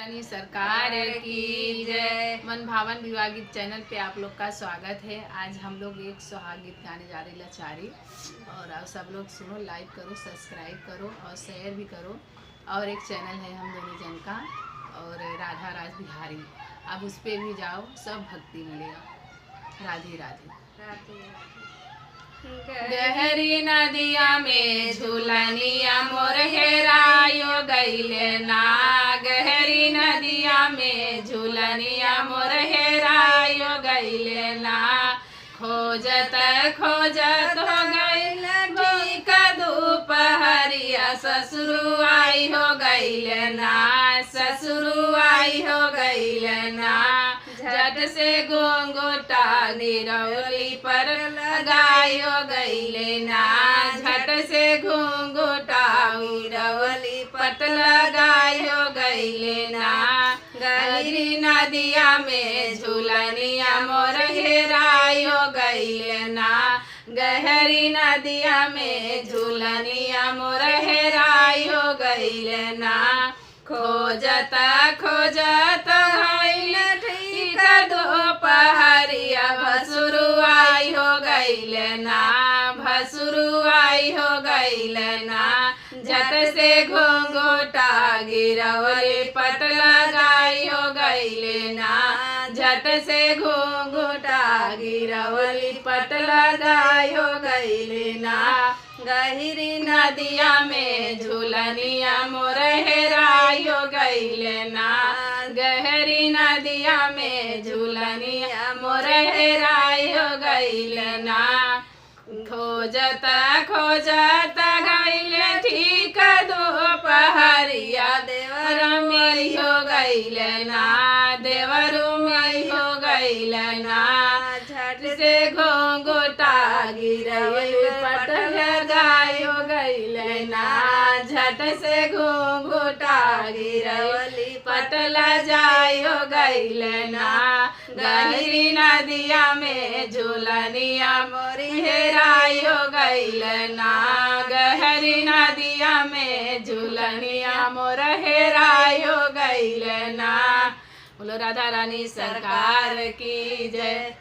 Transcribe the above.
रानी सरकार की जय। मन भावन विवाह गीत चैनल पे आप लोग का स्वागत है। आज हम लोग एक सुहाग गीत गाने जा रहे लाचारी, और आप सब लोग सुनो, लाइक करो, सब्सक्राइब करो और शेयर भी करो। और एक चैनल है हम दोनों जन का, और राधा राज बिहारी, अब उस पर भी जाओ, सब भक्ति मिलेगा। राधे राधे। गहरी नदिया में झूलनिया मोर हेरायो गईले ना, गहरी नदिया में झूलनिया मोर हेरायो गईले ना। खोजत खोजत हो गईल ठीक दोपहरिया, ससुरुआई हो गईले ना, ससुरुआई हो गईले ना। झट से घोंघोटा निरौली पर लगायो गईले ना, झट से घोंघोटा निरौली पट लगायो गईले ना। गहरी नदिया में झूलनिया मोर हेरायो गईले ना, गहरी नदिया में झूलनिया मोर हेरायो गईले ना। खोजत खोजत गईल ठीक दोपहरिया, भसुरुआई हो गईले ना, भसुरुआई हो गईले ना। झट से घोंघोटा गिरवली पट लगाई हो गईले ना, झट से घोंघोटा गिरवली पट लगाई हो गईले ना। गहरी नदिया में झूलनिया मोर हेरायो गईले ना, गहरी नदिया में झूलनिया मोर हेरायो गईले ना। खोजत खोजत गईले ठीक दोपहरिया, देवर मिली हो गईले ना, देवरू मिली हो गईले ना। झट से घोंघोटा गिरवली पट लगायो गईले ना, झट से घोंघोटा गिरवली पट लगायो गईले ना। गहरी नदिया में झूलनिया मोरी हेरायो गईले ना, गहरी नदिया में झूलनिया मोर हेरायो गईले ना। बोलो राधा रानी सरकार की जय।